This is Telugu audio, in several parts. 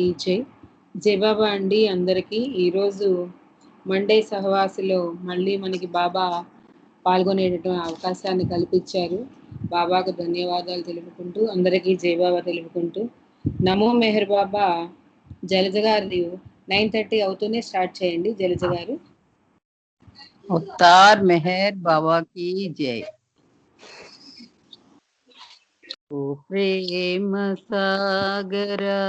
ఈ జై బాబా అండి అందరికీ. ఈరోజు మండే సహవాసులో మళ్ళీ మనకి బాబా పాల్గొనేటటువంటి అవకాశాన్ని కల్పించారు. బాబాకు ధన్యవాదాలు తెలుపుకుంటూ అందరికీ జై బాబా తెలుపుకుంటూ నమో మెహర్ బాబా. జలజ గారు 9:30 అవుతూనే స్టార్ట్ చేయండి. జలజ గారు. अवतार मेहर बाबा की जय। ओ प्रेम सागरा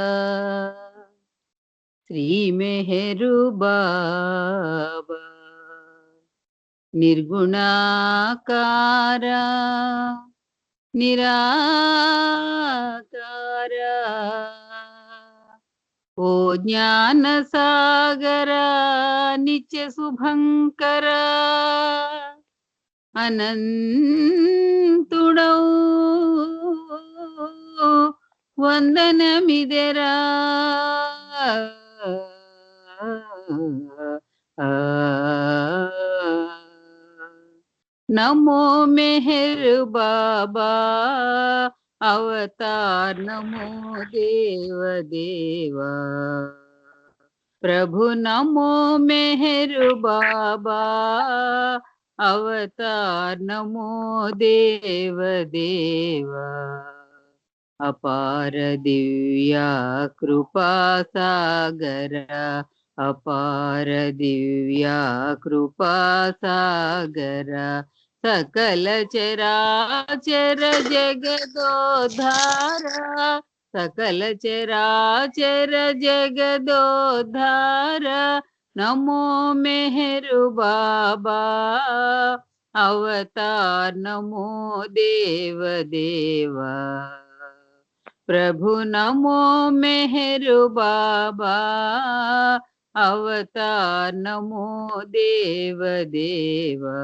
श्री मेहरु बाबा निर्गुणाकारा निराकारा ओ ज्ञान सागरा नित्य शुभंकरा अनंतुडौ वंदनमिदेरा नमो मेहर बाबा अवतार नमो देव देवा प्रभु नमो मेहर बाबा अवतार नमो देव देवा अपार दिव्या कृपा सागर अपार दिव्या कृपा सागर सकल चराचर जगदोधारा सकल चराचर जगदोधारा नमो मेहरु बाबा अवतार नमो देव देवा प्रभु नमो मेहरु बाबा अवतार नमो देव देवा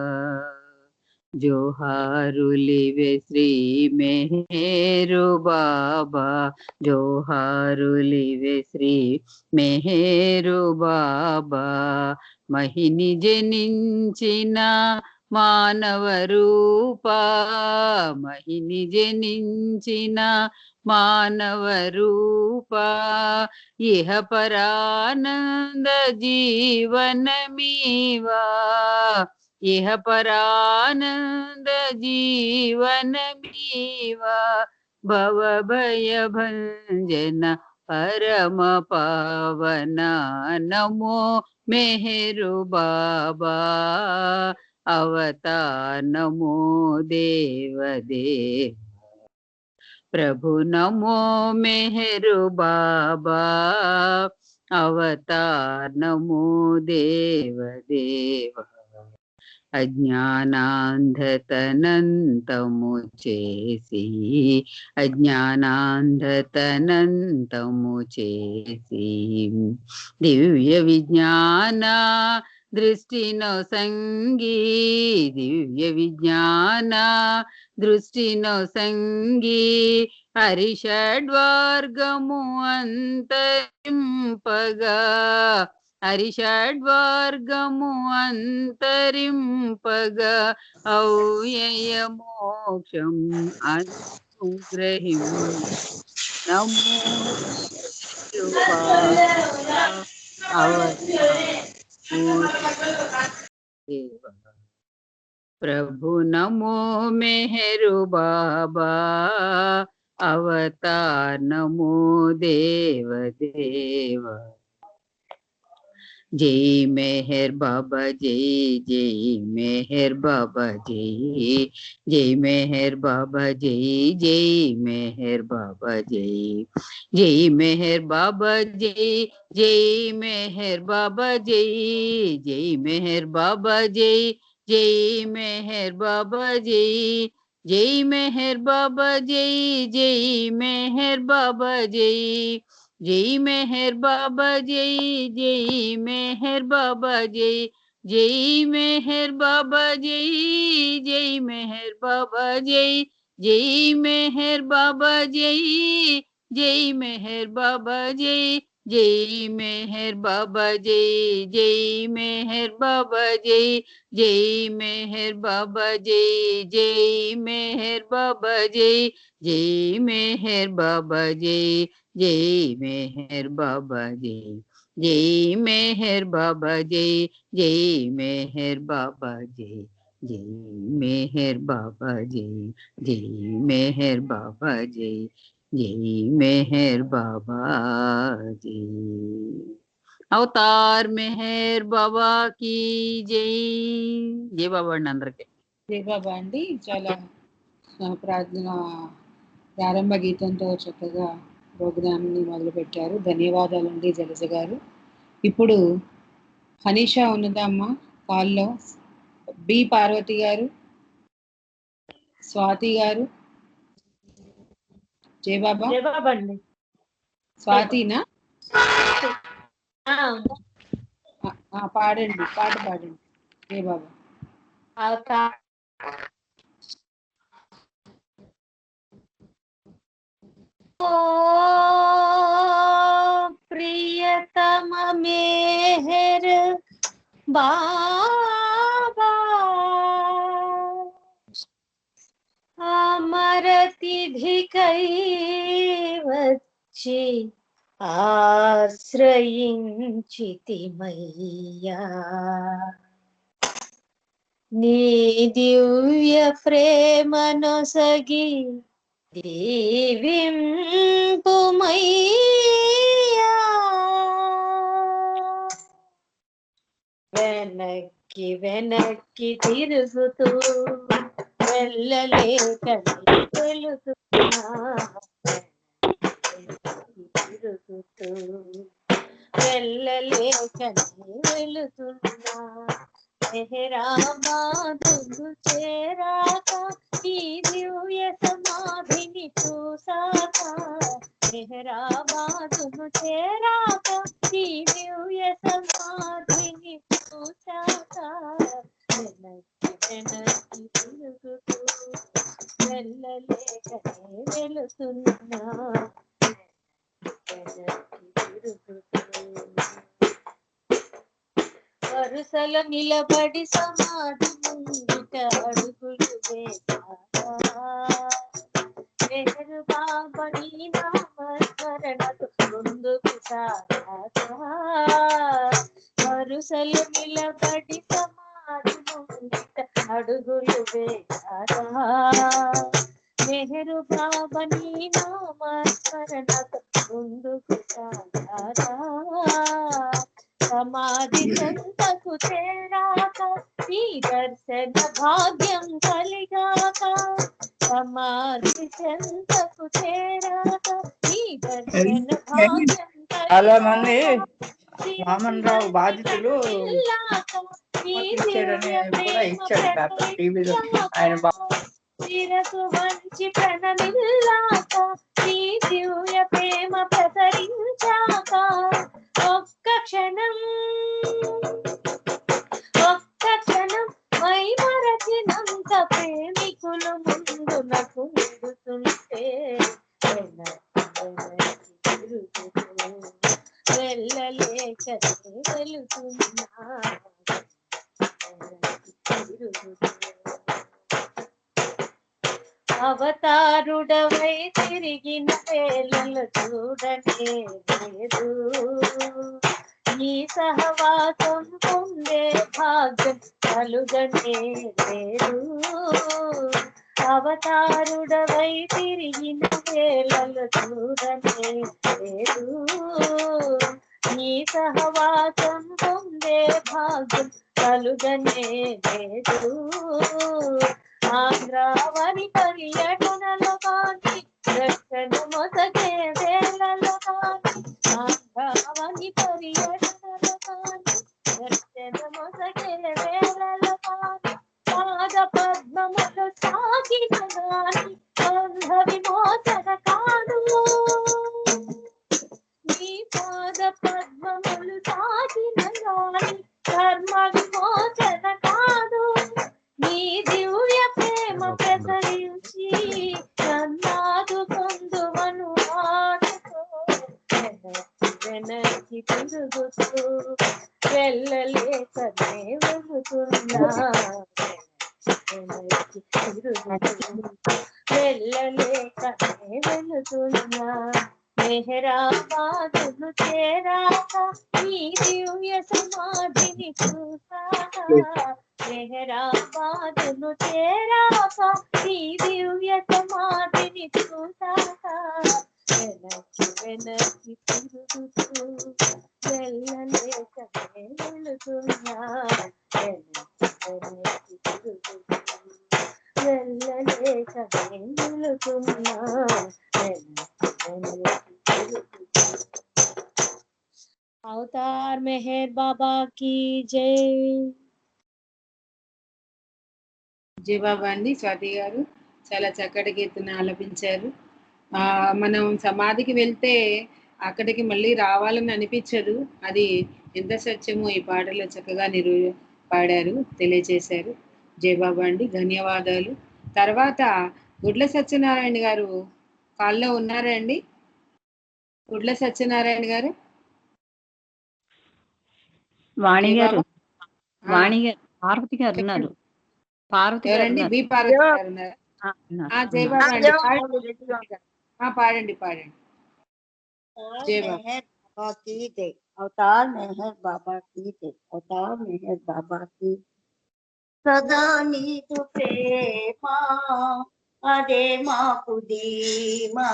जोहारुलिवे श्री मेहरु बाबा जोहारुलिवे श्री मेहरु बाबा महिनि जनिंचिन मानव रूपा महिनि जनिंचिन मानव रूपा इह परानंद जीवन मीवा इह परानंद जीवन मीवा भव भय भंजन परम पावना नमो मेहरु बाबा अवतार नमो देव देव प्रभु नमो मेहरु बाबा अवतार नमो देव देव अज्ञानांधतనంతము చేసి అజ్ఞానాంధతనంతము చేసి దివ్య విజ్ఞాన దృష్టినో సంగీ దివ్య విజ్ఞాన దృష్టినో సంగీ హరిషడ్వర్గము అంతరింపగా హరిషడ్వర్గము అంతరింపగా ఔయయ మోక్షం అనుగ్రహిం నమో प्रभु नमो मेहरु बाबा अवतार नमो देव देवा जय मेहर बाबा जय जय मेहर बाबा जय मेहर बाबा जय जय मेहर बाबा जय मेहर बाबा जय मेहर बाबा जय मेहर बाबा जय मेहर बाबा जय मेहर बाबा जय मेहर बाबा जय मेहर बाबा जय मेहर बाबा जय मेहर बाबा जय मेहर बाबा जय मेहर बाबा जय मेहर बाबा जय मेहर बाबा जय मेहर बाबा जय मेहर बाबा जय मेहर बाबा जय मेहर बाबा जय मेहर बाबा जय। जय मेहर बाबा जय। जय मेहर बाबा जय। जय मेहर बाबा जय। जय मेहर बाबा जय। जय मेहर बाबा जय। అవతార్ మెహర్ బాబా की జై। జై బాబా అండి అందరికి. జై బాబా అండి. చాలా ప్రార్థన ప్రారంభ గీతంతో చక్కగా ప్రోగ్రామ్ని మొదలుపెట్టారు. ధన్యవాదాలండి జలజ గారు. ఇప్పుడు హనీషా ఉన్నదా అమ్మ కాల్లో? బి పార్వతి గారు, స్వాతి గారు. జై బాబా. జై బాబా అండి. స్వాతినా? పాడండి, పాట పాడండి. జై బాబా. ఓ ప్రియతమ మేహర్ బాబా అమరతిథికై వచ్చి ఆశ్రయించితిమయ్యా నీ దివ్య ప్రేమనొసగి దీవింపుమయ్యా వెనక్కి వెనక్కి తిరుగుతూ వెళ్ళలేక వెళుతున్నా తిరుగుతూ వెళ్ళలేక వెళుతున్నా మెహరాబాదును చేరాక ఈ దివ్య సమాధిని చూసాక మెహరాబాదును చేరాక ఈ దివ్య సమాధిని చూసాక వెనక్కి వెనక్కి తిరుగుతూ వెళ్ళలేకనే వెళుతున్నా వెనక్కి తిరుగుతూ వరుసలో నిలబడి సమాధి ముంగిట అడుగులు వేశాక మెహరు బాబా నీ నామస్మరణకు ముందుకు సాగాక వరుసలో నిలబడి సమాధి ముంగిట అడుగులు వేశాక మెహరు బాబా నీ నామస్మరణకు ముందుకు సాగాక సమాధి చెంతకు చేరాక ఈ దర్శన భాగ్యం కలిగాక సమాధి చెంతకు చేరాక ఈ దర్శన భాగ్యం చాలా మంది వామన్ రావు బాధితులు కూడా ఇచ్చాడు పేపర్ టీవీలో. ఆయన శిరసు వంచి ప్రణమిల్లాక ఈ దివ్య ప్రేమ ప్రసరించాక ఒక్క క్షణం మై మరచినంత ప్రేమికులు ముందునకు నిలుతుంటే వెళ్ళలేక వెళుతున్నా అవతారుడవై తిరిగిన వేళలు చూడనే లేదు నీ సహవాసం పొందే భాగ్యం కలుగనే లేదు అవతారుడవై తిరిగిన వేళలు చూడనే లేదు నీ సహవాసం పొందే భాగ్యం కలుగనే లేదు ఆంధ్రావరి పర్యటనలో కానీ దర్శన మొసగే వేళలో కానీ ఆంధ్రావరి పర్యటనలో కానీ దర్శన మొసగే వేళలో కానీ పాద పద్మములు సాగిన గాని బంధ విమోచన కాదు నీ పాద పద్మములు సాగిన గాని కర్మ విమోచన కాదు నీ దివ్య ప్రేమ ప్రసరించి నన్నాదు పొందువను ఆడుకో వెనక్కి తిరుగుతూ వెళ్ళలేకనే వెళుతున్నా వెనక్కి తిరుగుతూ వెళ్ళలేకనే వెళుతున్నా మెహరాబాదును చేరాక ఈ దివ్య సమాధిని చూసాక మెహరాబాదును చేరాక ఈ దివ్య సమాధిని చూసాక వెనక్కి వెనక్కి తిరుగుతూ వెళ్ళలేక వెళుతున్నా వెనక్కి వెనక్కి తిరుగుతూ వెళ్ళలేక వెళుతున్నా అవతార్ మెహర్ బాబా की जय జై బాబా అండి. స్వాతి గారు చాలా చక్కటి కీర్తన ఆలపించారు. మనం సమాధికి వెళ్తే అక్కడికి మళ్ళీ రావాలని అనిపించదు. అది ఎంత సత్యమో ఈ పాటలో చక్కగా పాడారు, తెలియజేశారు. జై బాబా అండి, ధన్యవాదాలు. తర్వాత గుడ్ల సత్యనారాయణ గారు కాల్లో ఉన్నారా అండి? గుడ్ల సత్యనారాయణ గారు, వాణి జై గారు బాబా. వాణి గారు పార్వతి గారు చెప్పండి. ఉన్నారు. పార్వతి గారు ఎవరండి? ఉన్నారు. బి పార్వతి గారు ఉన్నారా? జై ఉన్నారు. బాబా అండి, పాడండి పాడండి. जय बाबा। मेहर बाबा की जय। अवतार मेहर बाबा की जय। अवतार मेहर बाबा की सदा नीतु प्रेमा अदे माकु दीमा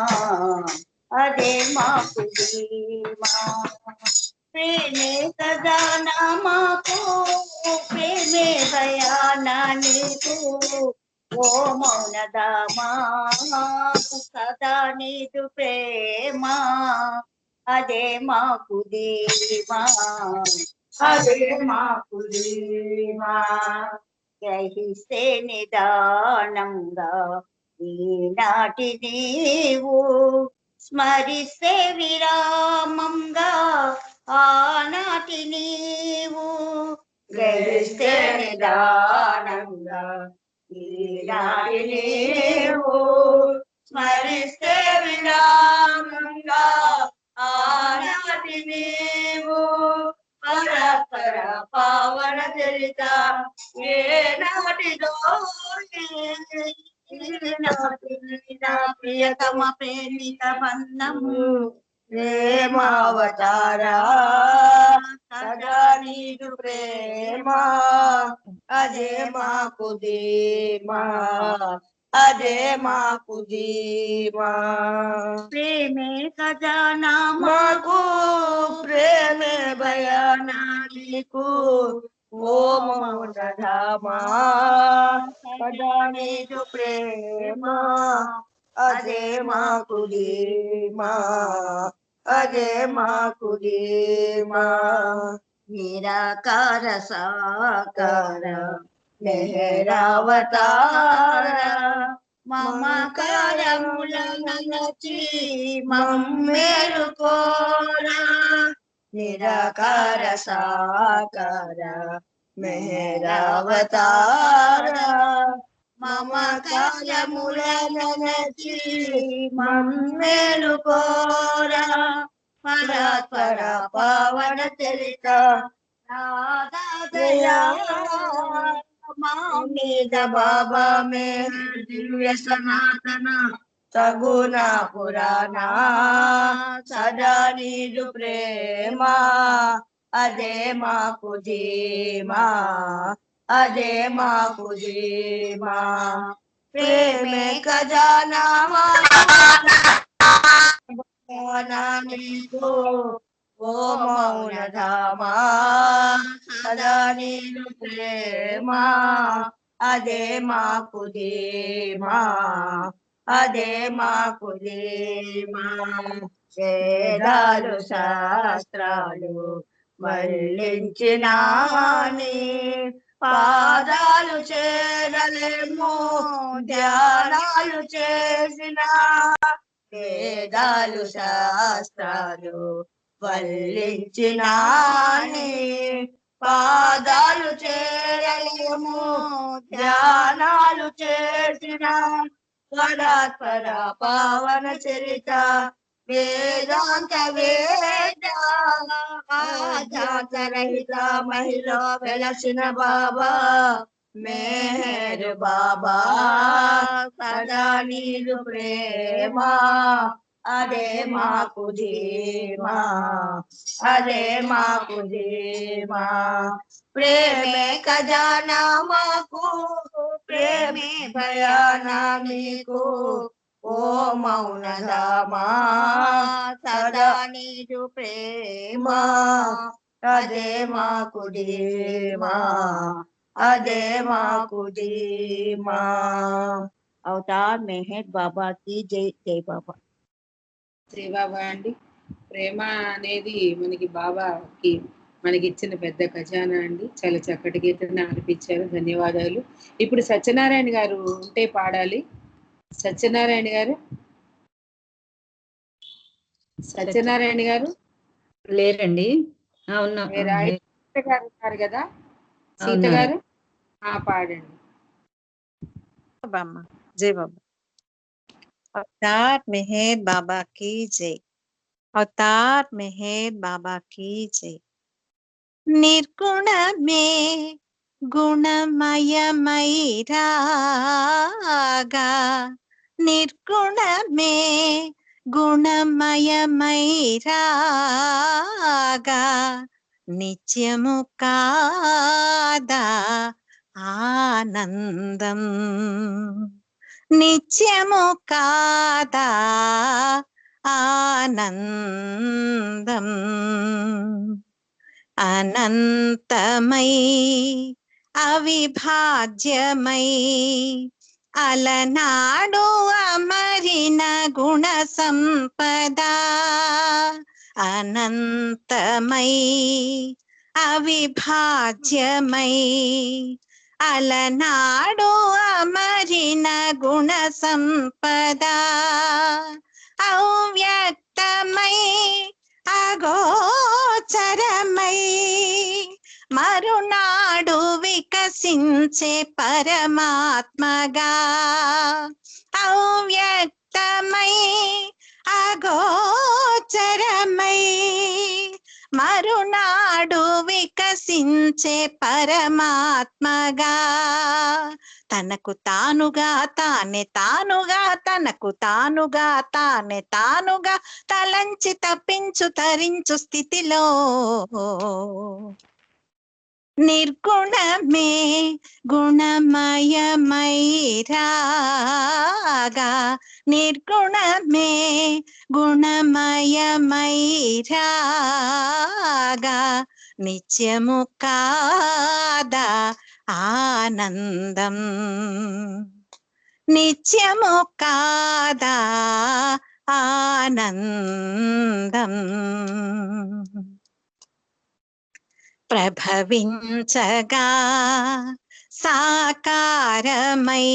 अदे माकु दीमा प्रेमे सदाना माको प्रेमे दयाना नीतु ఓ మౌనదామా సదా నీదు ప్రేమ అదే మాకు ధీమా అదే మాకు ధీమా గ్రహిస్తే నిదానంగా ఈనాటి నీవు స్మరిస్తే విరామంగా ఆనాటి నీవు గ్రహిస్తే నిదానంగా ఈనాటి నీవు స్మరిస్తే విరామంగా ఆనాటి నీవు పరస్పర పావన చరిత ఏనాటిదో నా ప్రియతమ ప్రేమిక బంధము ప్రేమావతారా సదా నీదు ప్రేమ అదే మాకు ధీమా అదే మాకు ధీమా ప్రేమే ఖజానా మాకు ప్రేమే భయానా నీకు ఓ మౌనధామా సదా నీదు ప్రేమ అదే మాకు ధీమా అదే మాకు ధీమా నిరాకార సాకార మెహరావతార మమకారములనచి మమ్మేలు కోరా నిరాకార సాకార మెహరావతార మమకారములనచి మమ్మేలు కోరా పరాత్పర పవన చరిత రాధా మా మీద బాబా మే దివ్య సనాతన సగుణ పురాణ సదా నీదు ప్రేమ అదే మాకు ధీమా అదే మాకు ధీమా ప్రేమే ఖజానా నీకు ఓ మౌనధామా సదా నీదు ప్రేమ అదే మాకు ధీమా అదే మాకు ధీమా వేదాలు శాస్త్రాలు మళ్ళించినాని పాదాలు చేరలేము ధ్యానాలు చేసిన వేదాలు శాస్త్రాలు వల్లించినాని పాదాలు చేరలేము ధ్యానాలు చేసిన పరాత్పర పావన చరిత వేదాంత వేద ఆధ్యాత్మరహిత మహిళ వెలసిన బాబా मेहर बाबा सदा नीदु प्रेम అదే మాకు ధీమా, అదే మాకు ధీమా. ప్రేమే ఖజానా మాకు, ప్రేమే భయానా మీకు. ఓ మౌనధామా సదా నీదు ప్రేమ, అదే మాకు ధీమా, అదే మాకు ధీమా. అవతార్ మెహర్ బాబా की जय. जय बाबा. జై బాబా అండి. ప్రేమ అనేది మనకి బాబాకి మనకి ఇచ్చిన పెద్ద ఖజానా అండి. చాలా చక్కటి గీతని ఆలపించారు, ధన్యవాదాలు. ఇప్పుడు సత్యనారాయణ గారు ఉంటే పాడాలి. సత్యనారాయణ గారు, సత్యనారాయణ గారు లేరండి. అవునా మీరు సీత గారు ఉన్నారు కదా, సీత అవునా గారు పాడండి. బామ్మ జై బాబా. अवतार मेहर बाबा की जय। अवतार मेहर बाबा की जय। निर्गुण में गुणमयमय रागा, निर्गुण में गुणमयमय रागा, नित्यमु कादा ఆనందం, నిత్యము కాదా ఆనందం. అనంతమై అవిభాజ్యమై అలనాడు అమరిన గుణ సంపద, అనంతమై అవిభాజ్యమై అలనాడు అమరిన గుణ సంపద, అవ్యక్తమై అగోచరమై మరునాడు వికసించే పరమాత్మగా, అవ్యక్తమై అగోచరమై మరునాడు వికసించే పరమాత్మగా, తనకు తానుగా తానే తానుగా, తనకు తానుగా తానే తానుగా తలంచి తప్పించు తరించు స్థితిలో, నిర్గుణమే గుణమయమై రాగా, నిర్గుణమే గుణమయమై రాగా, నిత్యము కాదా ఆనందం, నిత్యము కాదా ఆనందం. ప్రభవించగా సాకారమై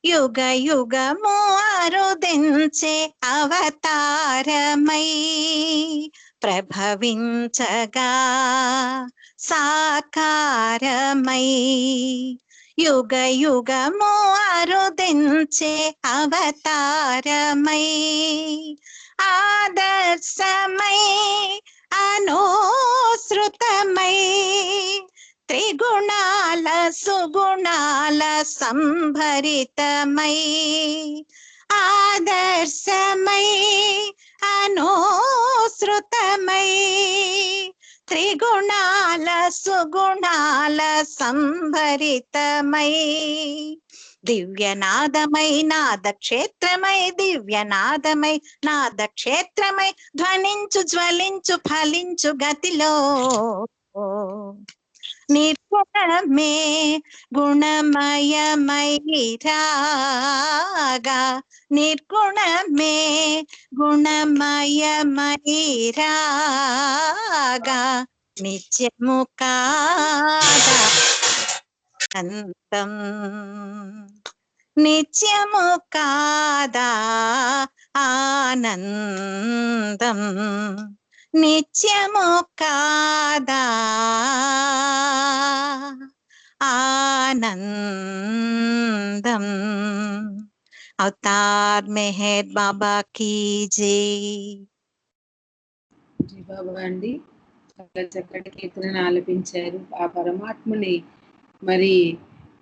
యుగ యుగము అరుదించే అవతారమై, ప్రభవించగా సాకారమై యుగ యుగము అరుదించే అవతారమై, ఆదర్శమై అనోసృతమై త్రిగుణాల సుగుణాల సంభరితమై, ఆదర్శమై అనోసృతమై త్రిగుణాల సుగుణాల సంభరితమై, దివ్యనాదమై నాదక్షేత్రమై దివ్యనాదమై నాదక్షేత్రమై ధ్వనించు జ్వలించు ఫలించు గతిలో, నిర్గుణమే గుణమయమై రాగా, నిర్గుణమే గుణమయమై రాగా, నిత్యము కాదా అనంతం, నిత్యము కాదా ఆనందం, నిత్యము కాదా ఆనందం. అవతార్ మెహర్ బాబా కీ జై. జై బాబా అండి. చాలా చక్కటి కీర్తనను ఆలపించారు. ఆ పరమాత్మని మరి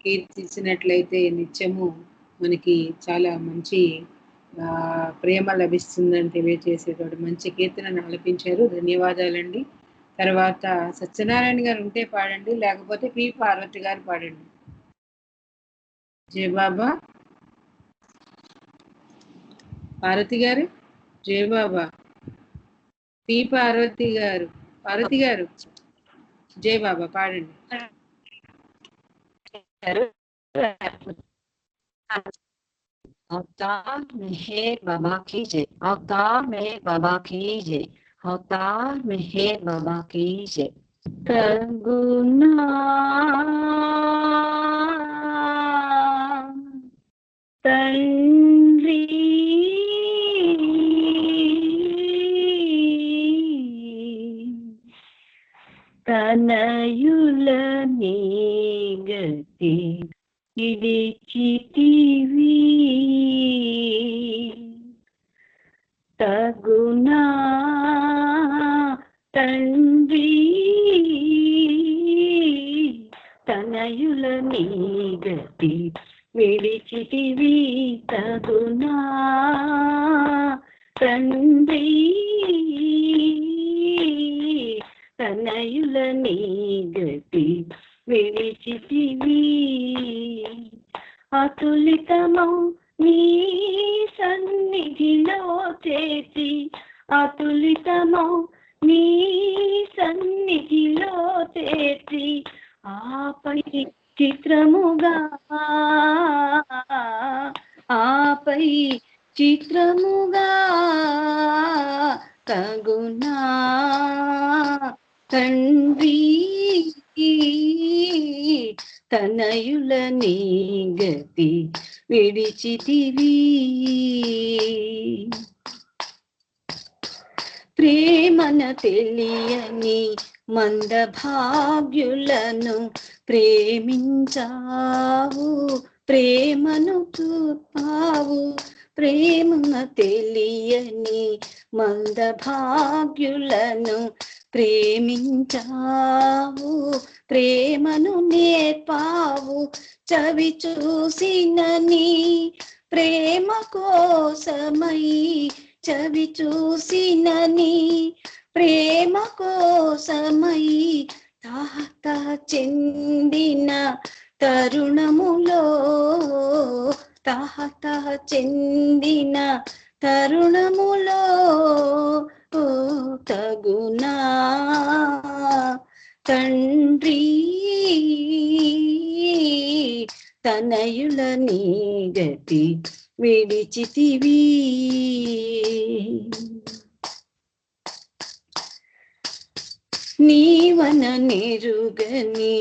కీర్తించినట్లయితే నిత్యము మనకి చాలా మంచి ప్రేమ లభిస్తుందని తెలియజేసేటువంటి మంచి కీర్తనను ఆలపించారు. ధన్యవాదాలండి. తర్వాత సత్యనారాయణ గారు ఉంటే పాడండి, లేకపోతే పి పార్వతి గారు పాడండి. జయబాబా పార్వతి గారు, జయబాబా పి పార్వతి గారు, పార్వతి గారు జయబాబా పాడండి. अवतार मेहर बाबा की जय, अवतार मेहर बाबा की जय, अवतार मेहर बाबा की जय। करुणा तंद्री तनयुलनी गति ఇడిచితివి తగునా తండ్రి తనయుల నీ గతి విడిచితివి తగునా తండ్రి తనయుల నీ గతి విడిచితివి అతులితమౌ నీ సన్నిధిలో చేసి అతులితమౌ నీ సన్నిధిలో చేసి ఆపై చిత్రముగా ఆపై చిత్రముగా తగునా తండ్రి తనయుల నీ గతి విడిచితివి ప్రేమన తెలియని మందభాగ్యులను ప్రేమించావు ప్రేమను చూపావు ప్రేమన తెలియని మందభాగ్యులను ప్రేమించావు ప్రేమను నేర్పావు చవి చూసినని ప్రేమ కోసమై చవి చూసినని ప్రేమ కోసమై తాత చెందిన తరుణములో తాత చెందిన తరుణములో తగునా తండ్రి తనయుల నీ గతి విడిచితివి నీవన నిరుగని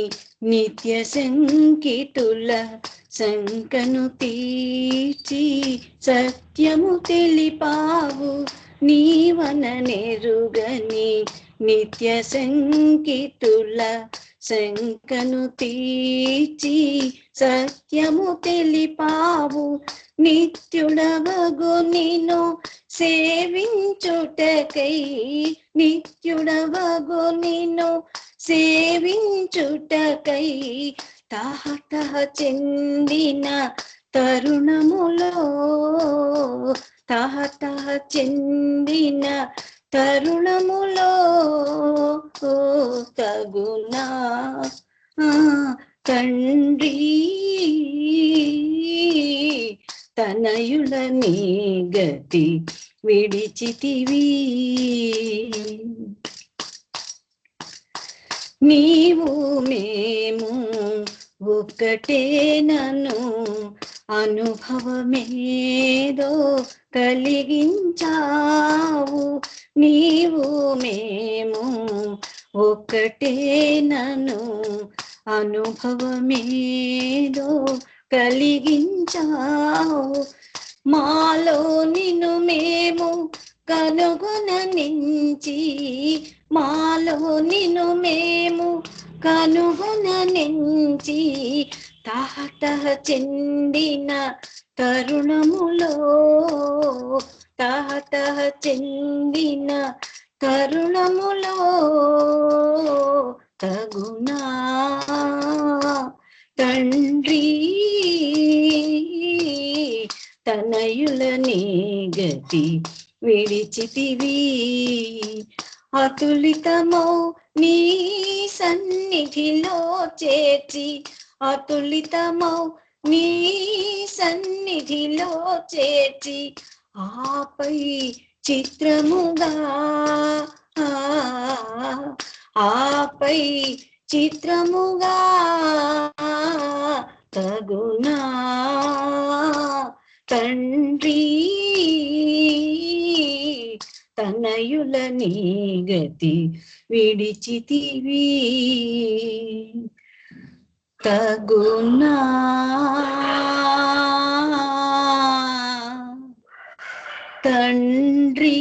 నిత్య సంకితుల శంకను తీర్చి సత్యము తెలిపావు నీవన నెరుగని నిత్య సంకితుల శంకను తీర్చి సత్యము తెలిపావు నిత్యుడవగు నిన్ను సేవించుటకై నిత్యుడవగు నిన్ను సేవించుటకై తాత చెందిన తరుణములో తాత చెందిన తరుణములో తగునా తండ్రి తనయుల నీ గతి విడిచితివి నీవు మేము ఒక్కటేనను అనుభవమేదో కలిగించావు నీవు మేము ఒక్కటేనను అనుభవమేదో కలిగించావు మాలో నిన్ను మేము కనుగొననించి మాలో నిన్ను మేము కనుగొననించి తాత చెందిన తరుణములో తాత చెందిన తరుణములో తగునా తండ్రి తనయుల నీ గతి విడిచితివి అతులితమౌ నీ సన్నిధిలో చేర్చి అతులితమౌ నీ సన్నిధిలో చేర్చి ఆపై చిత్రముగా ఆపై చిత్రముగా తగునా తండ్రి తనయుల నీ గతి విడిచితివి తగునా తండ్రి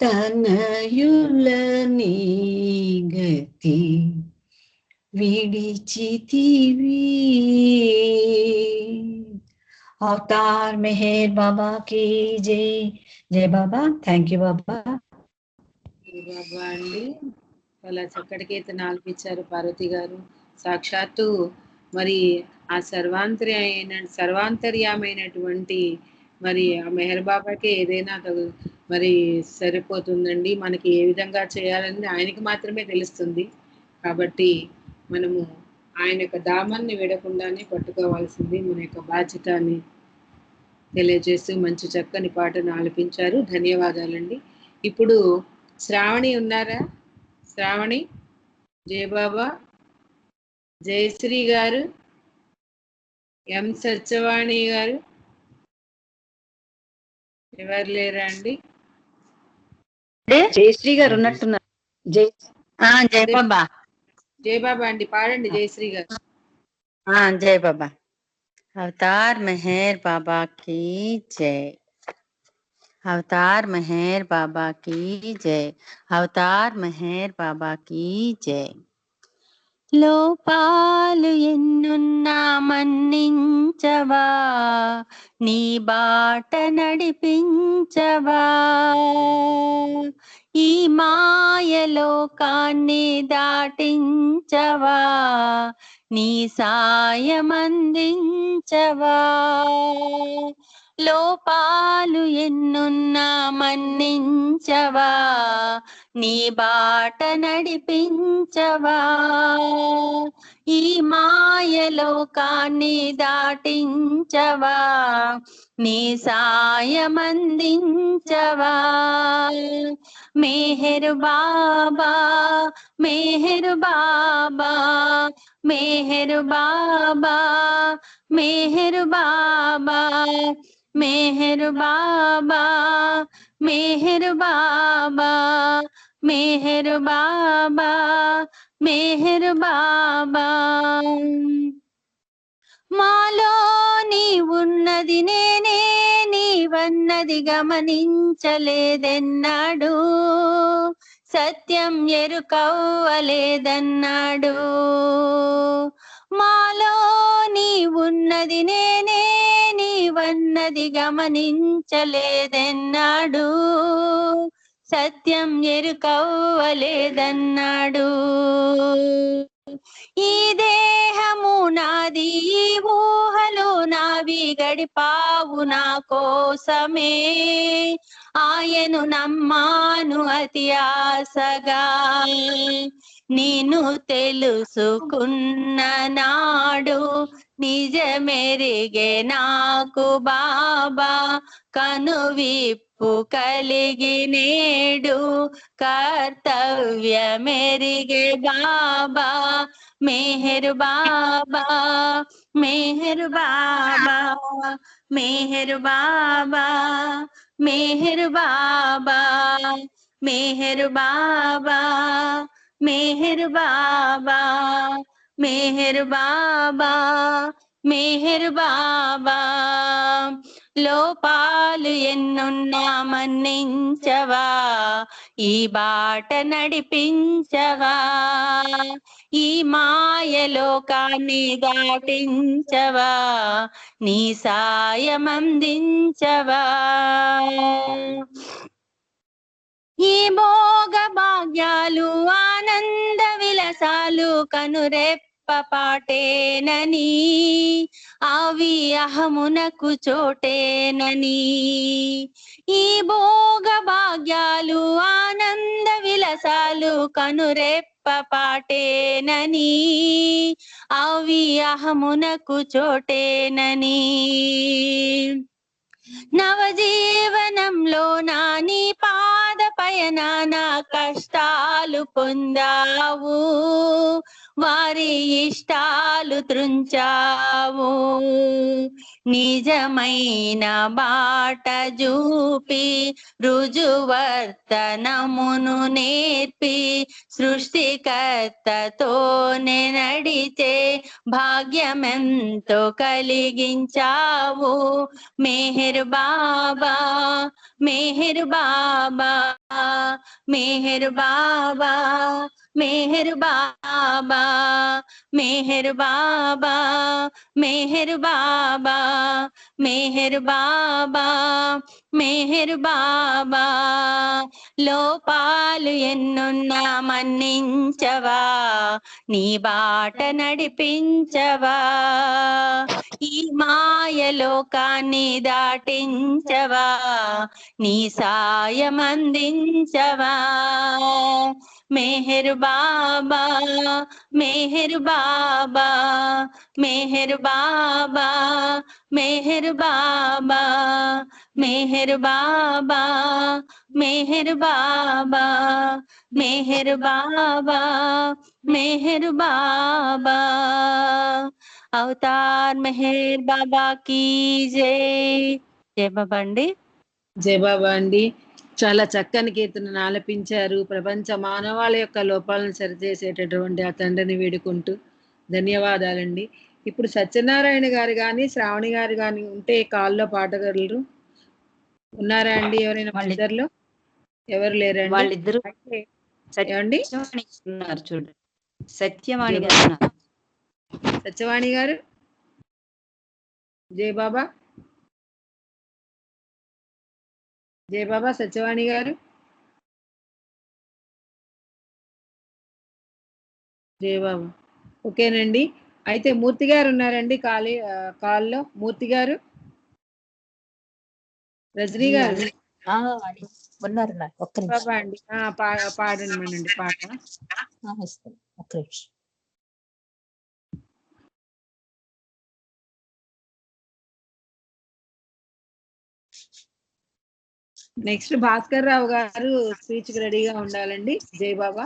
తనయుల నీ గతి విడిచితివి అవతార్ మెహర్ బాబా की जय जय बाबा थैंक यू बाबा బాబా అండి చాలా చక్కటి కీర్తన ఆలపించారు పార్వతి గారు. సాక్షాత్తు మరి ఆ సర్వాంతర్యమైనటువంటి మరి ఆ మెహర్ బాబాకి ఏదైనా మరి సరిపోతుందండి. మనకి ఏ విధంగా చేయాలని ఆయనకి మాత్రమే తెలుస్తుంది. కాబట్టి మనము ఆయన యొక్క దామాన్ని విడకుండానే పట్టుకోవాల్సింది మన యొక్క బాధ్యత అని తెలియజేస్తూ మంచి చక్కని పాటను ఆలపించారు. ధన్యవాదాలండి. ఇప్పుడు శ్రావణి ఉన్నారా? శ్రావణి, జయబాబా, జయశ్రీ గారు, ఎం సత్యవాణి గారు ఎవరు లేరా అండి? జయశ్రీ గారు ఉన్నట్టున్నారు. జై బాబా జయబాబా అండి, పాడండి జయశ్రీ గారు. जय बाबा अवतार मेहर बाबा की जय अवतार मेहर बाबा की जय अवतार मेहर बाबा की जय లోపాలు ఎన్నున్నా మన్నించవా నీ బాట నడిపించవా ఈ మాయలోకాన్ని దాటించవా నీ సాయమందించవా లోపాలు ఎన్నున్నా మన్నించవా నీ బాట నడిపించవా ఈ మాయలోకాన్ని దాటించవా నీ సాయమందించవా మెహర్ బాబా మెహర్ బాబా మెహర్ బాబా మెహర్ బాబా మెహర్ బాబా మెహర్ బాబా మెహర్ బాబా మెహర్ బాబా మాలో నీ ఉన్నది నేనే నీవన్నది గమనించలేదెన్నాడు సత్యం ఎరుకవ్వలేదన్నాడు మాలో నీ ఉన్నది నేనే నీవన్నది గమనించలేదెన్నాడు సత్యం ఎరుకవ్వలేదన్నాడు ఈ దేహము నాది ఈ ఊహలు నావి గడిపావు నా కోసమే ఆయను నమ్మాను అతి ఆశగా నేను తెలుసుకున్న నాడు నిజమెరిగే నాకు బాబా కనువిప్పు కలిగి నేడు కర్తవ్యమెరిగే బాబా మెహర్ బాబా మెహర్ బాబా మెహర్ బాబా మెహర్ బాబా మెహర్ బాబా మెహర్ బాబా మెహర్ బాబా మెహర్ బాబా లోపాలు ఎన్నున్నా మన్నించవా ఈ బాట నడిపించవా ఈ మాయలోకాన్ని దాటించవా నీ సాయమందించవా ఈ భోగ భాగ్యాలు ఆనంద విలసాలు కనురెప్ప రెప్పపాటేనని అవి అహమునకు చోటేనని ఈ భోగ భాగ్యాలు ఆనంద విలసాలు కనురెప్పపాటేనని అవి అహమునకు చోటేనని నవజీవనంలో నీ పాద పయనాన కష్టాలు పొందావు వారి ఇష్టాలు త్రుంచావు నిజమైన బాట చూపి రుజువర్తనమును నేర్పి సృష్టికర్తతోనే నడిచే భాగ్యమెంతో కలిగించావు मेहर बाबा मेहर बाबा मेहर बाबा मेहर बाबा मेहर बाबा मेहर बाबा मेहर बाबा मेहर बाबा లోపాలు ఎన్నున్నా మన్నించవా నీ బాట నడిపించవా ఈ మాయలోకాన్ని దాటించవా నీ సాయం అందించవా मेहर बाबा मेहर बाबा मेहर बाबा मेहर बाबा मेहर बाबा मेहर बाबा मेहर बाबा मेहर बाबा अवतार मेहर बाबा की जय जय बाबा अंडी జై బాబా అండి. చాలా చక్కని కీర్తనను ఆలపించారు. ప్రపంచ మానవాళి యొక్క లోపాలను సరిచేసేటటువంటి ఆ తండ్రిని వేడుకుంటూ ధన్యవాదాలండి. ఇప్పుడు సత్యనారాయణ గారు కానీ శ్రావణి గారు కానీ ఉంటే కాల్లో పాడగలరు. ఉన్నారా అండి ఎవరైనా ఇద్దరులో? ఎవరు లేరండి? వాళ్ళిద్దరు ఏమండి? ఉన్నారు చూడండి. సత్యవాణి గారు ఉన్నారు. సత్యవాణి గారు జై బాబా జై బాబా సత్యవాణి గారు జై బాబా. ఓకేనండి. అయితే మూర్తి గారు ఉన్నారండి కాల్లో. మూర్తి గారు, రజనీ గారు ఉన్నారు ఒక్క బాబా అండి పాడండి మనండి పాట. ఒక్క నిమిషం. నెక్స్ట్ భాస్కర్ రావు గారు స్పీచ్ కి రెడీగా ఉండాలండి. జై బాబా.